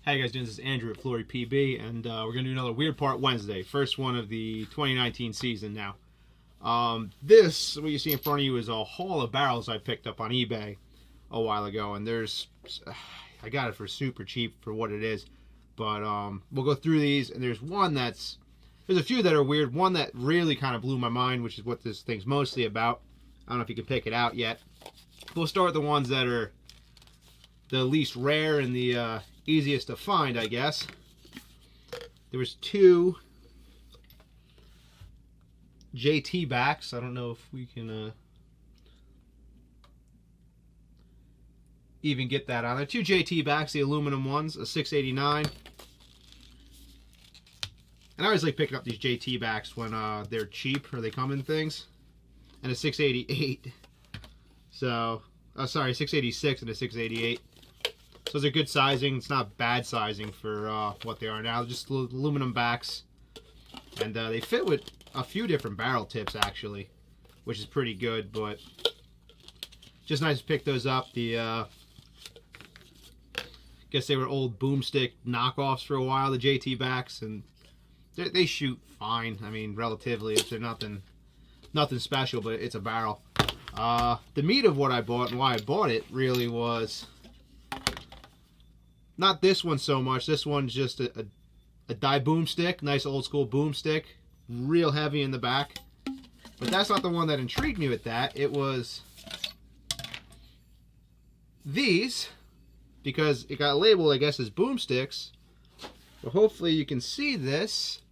How you guys doing? This is Andrew at Flory PB, and we're going to do another Weird Part Wednesday. First one of the 2019 season now. This, what you see in front of you, is a haul of barrels I picked up on eBay a while ago, and I got it for super cheap for what it is. But we'll go through these, and there's a few that are weird. One that really kind of blew my mind, which is what this thing's mostly about. I don't know if you can pick it out yet. We'll start with the ones that are the least rare and the easiest to find, I guess. There was two JT backs. I don't know if we can even get that on there. Two JT backs, the aluminum ones, a 689. And I always like picking up these JT backs when they're cheap or they come in things. And a 688. So, sorry, 686 and a 688. So those are good sizing. It's not bad sizing for what they are now. Just aluminum backs. And they fit with a few different barrel tips, actually, which is pretty good. But just nice to pick those up. The guess they were old boomstick knockoffs for a while, the JT backs. And they shoot fine. I mean, relatively. They're nothing special, but it's a barrel. The meat of what I bought and why I bought it really was not this one so much. This one's just a die boomstick, nice old school boomstick, real heavy in the back. But that's not the one that intrigued me with that. It was these, because it got labeled, I guess, as boomsticks. But hopefully you can see this.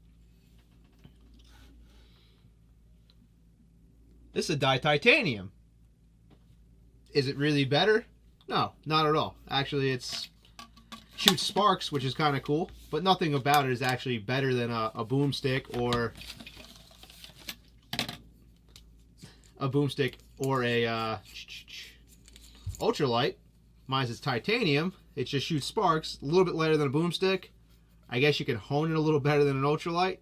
This is a die titanium. Is it really better? No, not at all. Actually, it's shoots sparks, which is kind of cool, but nothing about it is actually better than a boomstick or a ultralight. Mine's is titanium. It just shoots sparks, a little bit lighter than a boomstick. I guess you can hone it a little better than an ultralight,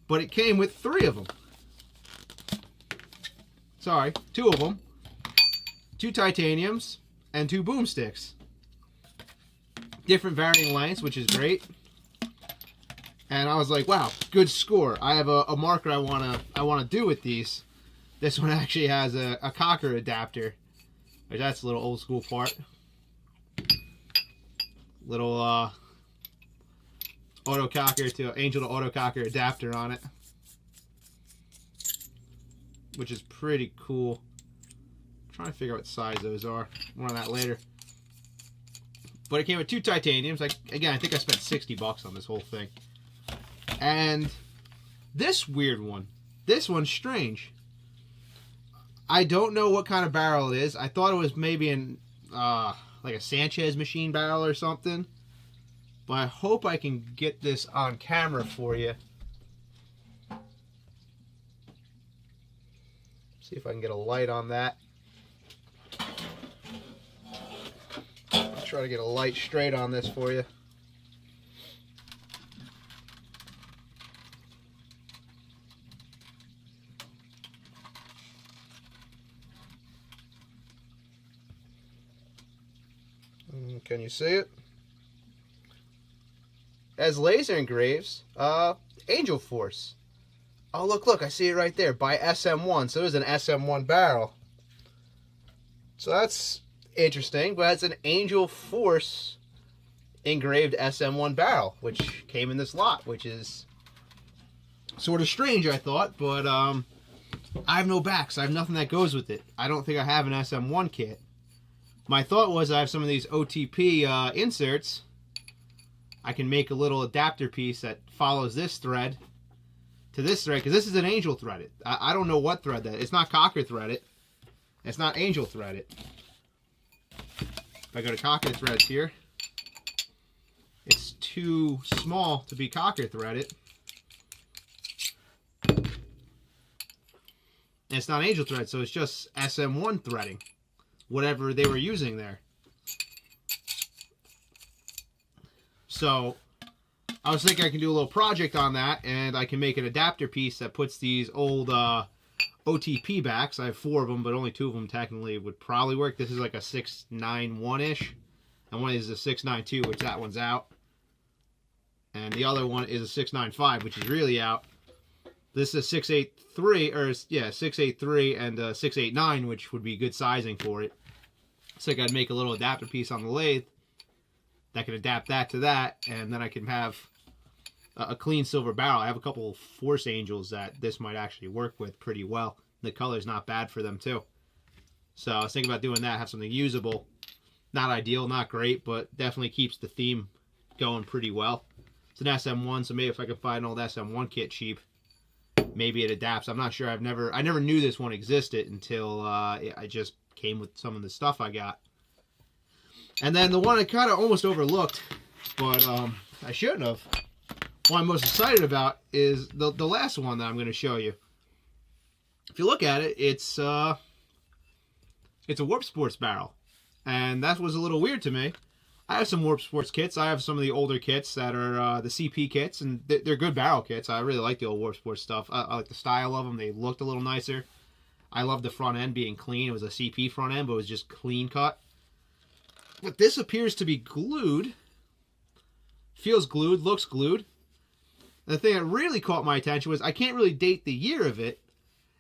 but it came with three of them. Sorry, two of them. Two titaniums and two boomsticks. Different varying lengths, which is great. And I was like, wow, good score. I have a marker I wanna do with these. This one actually has a cocker adapter. That's a little old school part. Little auto cocker to angel to auto cocker adapter on it, which is pretty cool. I'm trying to figure out what size those are. More on that later. But it came with two titaniums. Again, I think I spent 60 bucks on this whole thing. And this weird one. This one's strange. I don't know what kind of barrel it is. I thought it was maybe like a Sanchez machine barrel or something. But I hope I can get this on camera for you. See if I can get a light on that. Try to get a light straight on this for you. Can you see it? As laser engraves, Angel Force. Oh, look, I see it right there, by SM1. So it was an SM1 barrel. So that's interesting, but it's an Angel Force engraved SM1 barrel, which came in this lot, which is sort of strange, I thought, but I have no backs. I have nothing that goes with it. I don't think I have an SM1 kit. My thought was I have some of these OTP inserts. I can make a little adapter piece that follows this thread to this thread, because this is an angel threaded. I don't know what thread that is. It's not cocker threaded. It's not angel threaded. If I go to cocker threads here, it's too small to be cocker threaded. And it's not angel thread, so it's just SM1 threading. Whatever they were using there. So I was thinking I can do a little project on that, and I can make an adapter piece that puts these old OTP backs. I have 4 of them, but only 2 of them technically would probably work. This is like a 691-ish, and one is a 692, which that one's out. and the other one is a 695, which is really out. This is a 683, or yeah, 683 and a 689, which would be good sizing for it. So I got to make a little adapter piece on the lathe that can adapt that to that, and then I can have a clean silver barrel. I have a couple of Force Angels that this might actually work with pretty well. The color's not bad for them too. So I was thinking about doing that, have something usable. Not ideal, not great, but definitely keeps the theme going pretty well. It's an SM1, so maybe if I can find an old SM1 kit cheap, maybe it adapts. I'm not sure. I never knew this one existed until I just came with some of the stuff I got. And then the one I kind of almost overlooked, but I shouldn't have. What I'm most excited about is the last one that I'm going to show you. If you look at it, it's a Warp Sports barrel, and that was a little weird to me. I have some Warp Sports kits. I have some of the older kits that are the CP kits, and they're good barrel kits. I really like the old Warp Sports stuff. I like the style of them. They looked a little nicer. I love the front end being clean. It was a CP front end, but it was just clean cut. But this appears to be glued. Feels glued, looks glued. And the thing that really caught my attention was I can't really date the year of it,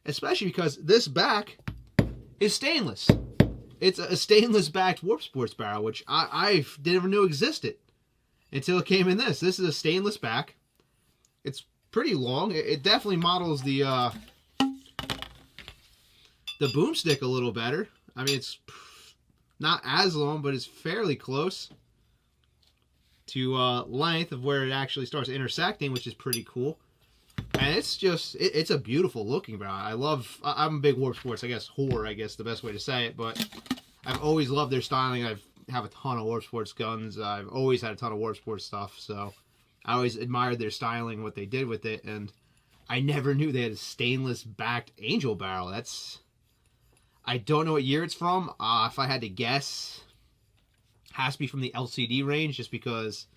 especially because this back is stainless. It's a stainless backed Warp Sports barrel, which I never knew existed until it came in this. This is a stainless back. It's pretty long. It definitely models the boomstick a little better. I mean, it's not as long, but it's fairly close to length of where it actually starts intersecting, which is pretty cool. And it's just, it's a beautiful looking barrel. I'm a big Warp Sports, I guess, whore, I guess the best way to say it, but I've always loved their styling. I have a ton of Warp Sports guns. I've always had a ton of Warp Sports stuff, so I always admired their styling, what they did with it, and I never knew they had a stainless backed Angel barrel. I don't know what year it's from. If I had to guess, has to be from the LCD range, just because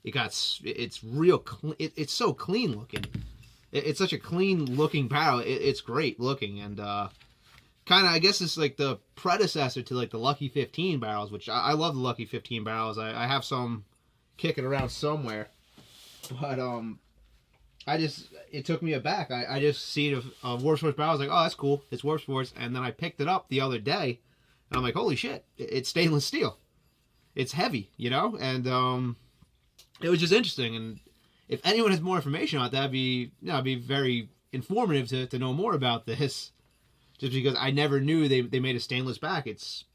it's real clean. It's so clean looking. It's such a clean looking barrel. It's great looking, and kind of, I guess it's like the predecessor to like the Lucky 15 barrels, which I love the Lucky 15 barrels. I have some kicking around somewhere, but it took me aback. I just seen a Warp Sports barrel. I was like, oh, that's cool. It's Warp Sports, and then I picked it up the other day, and I'm like, holy shit, it's stainless steel. It's heavy, you know, and it was just interesting. And if anyone has more information on that, it'd be very informative to know more about this. Just because I never knew they made a stainless back. It's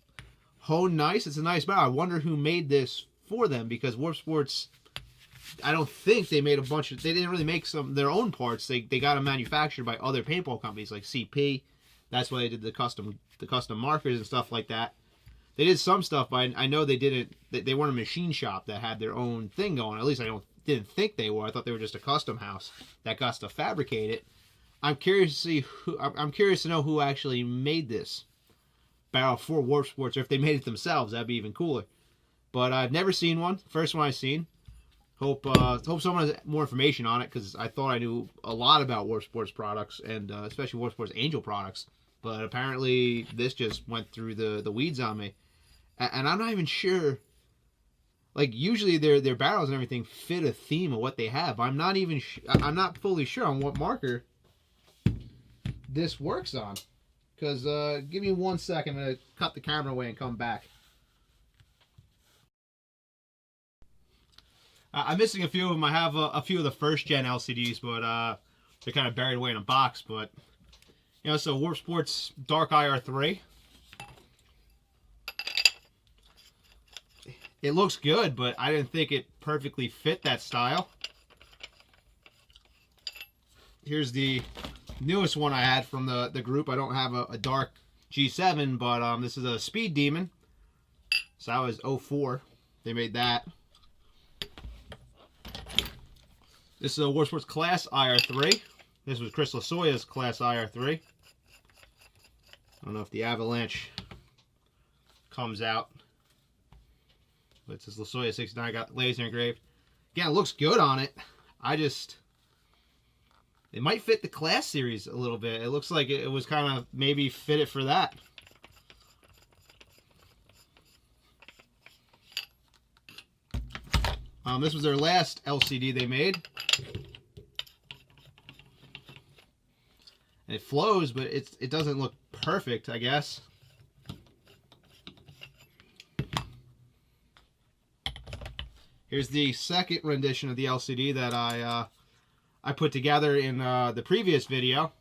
honed nice. It's a nice barrel. I wonder who made this for them, because Warp Sports, I don't think they made they didn't really make their own parts. They got them manufactured by other paintball companies like CP. That's why they did the custom markers and stuff like that. They did some stuff, but I know they didn't. They weren't a machine shop that had their own thing going. At least I didn't think they were. I thought they were just a custom house that got stuff fabricated. I'm curious to see I'm curious to know who actually made this barrel for Warp Sports, or if they made it themselves. That'd be even cooler. But I've never seen one. First one I've seen. Hope someone has more information on it, because I thought I knew a lot about Warp Sports products, and especially Warp Sports Angel products. But apparently this just went through the weeds on me. And I'm not even sure. Like, usually their barrels and everything fit a theme of what they have. I'm not fully sure on what marker this works on. Because, give me 1 second. I'm going to cut the camera away and come back. I'm missing a few of them. I have a few of the first gen LCDs, but they're kind of buried away in a box. But, you know, so Warp Sports Dark IR3. It looks good, but I didn't think it perfectly fit that style. Here's the newest one I had from the group. I don't have a dark G7, but this is a Speed Demon. So that was 04. They made that. This is a Warp Sports Class IR3. This was Chris Lasoya's Class IR3. I don't know if the Avalanche comes out. But it says Lasoya 69, got laser engraved. Again, it looks good on it. It might fit the Class series a little bit. It looks like it was kind of maybe fitted for that. This was their last LCD they made. And it flows, but it doesn't look perfect, I guess. Here's the second rendition of the LCD that I put together in the previous video.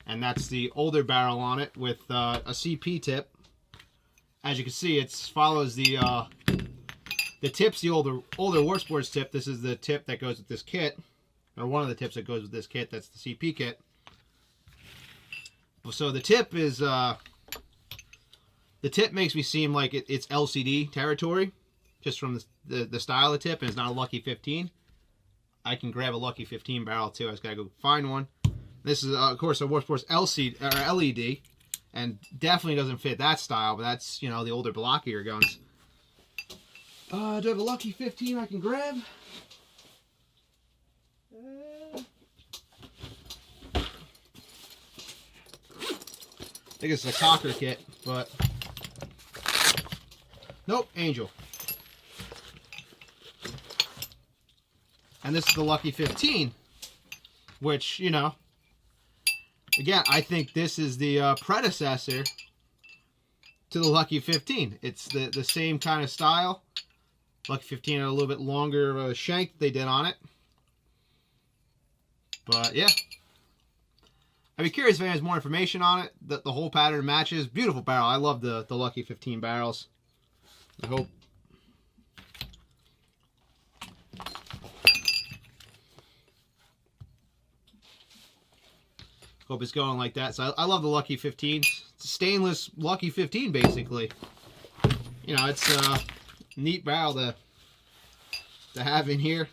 And that's the older barrel on it with a CP tip. As you can see, it follows the tip's the older War Sportz tip. This is the tip that goes with this kit, or one of the tips that goes with this kit. That's the CP kit. So the tip is the tip makes me seem like it's LCD territory, just from the style of the tip, and it's not a Lucky 15. I can grab a Lucky 15 barrel too. I just gotta go find one. This is of course a War Sportz LCD or LED. And definitely doesn't fit that style, but that's, you know, the older blockier guns. Do I have a Lucky 15 I can grab? I think it's a Cocker kit, but... Nope, Angel. And this is the Lucky 15, which, you know... Again, I think this is the predecessor to the Lucky 15. It's the same kind of style. Lucky 15 had a little bit longer of a shank they did on it. But, yeah. I'd be curious if anyone has more information on it. The whole pattern matches. Beautiful barrel. I love the Lucky 15 barrels. I hope it's going like that. So I love the Lucky 15. It's a stainless Lucky 15, basically. You know, it's a neat barrel to have in here.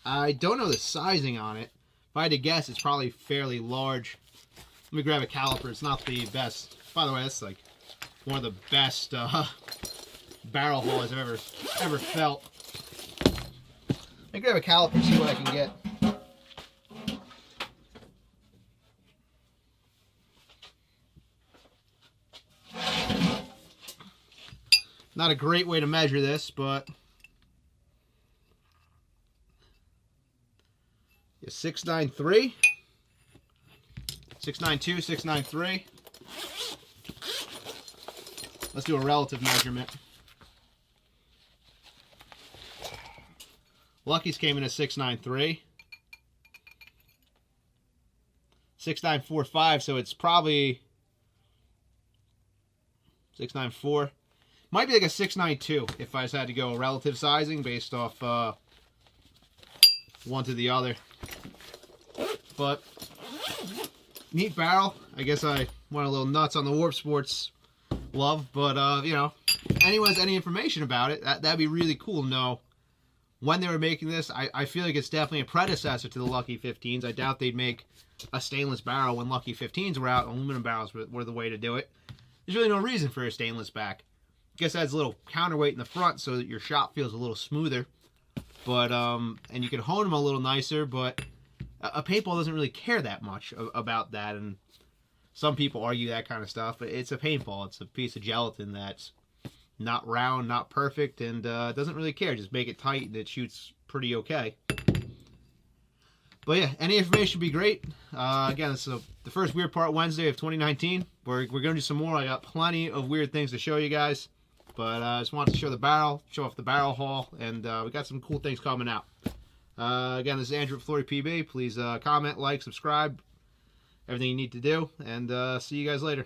I don't know the sizing on it. If I had to guess, it's probably fairly large. Let me grab a caliper. It's not the best. By the way, that's like one of the best barrel haulers I've ever felt. Let me grab a caliper and see what I can get. Not a great way to measure this, but yeah, 693, 692, 693. Let's do a relative measurement. Lucky's came in at 693. 6945, so it's probably 694. Might be like a 692 if I just had to go relative sizing based off one to the other. But neat barrel. I guess I went a little nuts on the Warp Sports love, but you know, anyone has any information about it, that'd be really cool to know when they were making this. I feel like it's definitely a predecessor to the Lucky 15s. I doubt they'd make a stainless barrel when Lucky 15s were out. Aluminum barrels were the way to do it. There's really no reason for a stainless back. I guess it adds a little counterweight in the front so that your shot feels a little smoother. But, and you can hone them a little nicer, but a paintball doesn't really care that much about that. And some people argue that kind of stuff, but it's a paintball. It's a piece of gelatin that's not round, not perfect, and doesn't really care. Just make it tight and it shoots pretty okay. But yeah, any information would be great. Again, this is the first Weird Part Wednesday of 2019. We're going to do some more. I got plenty of weird things to show you guys. But I just wanted to show the barrel, show off the barrel haul, and we got some cool things coming out. Again, this is Andrew at Flory PB. Please comment, like, subscribe, everything you need to do, and see you guys later.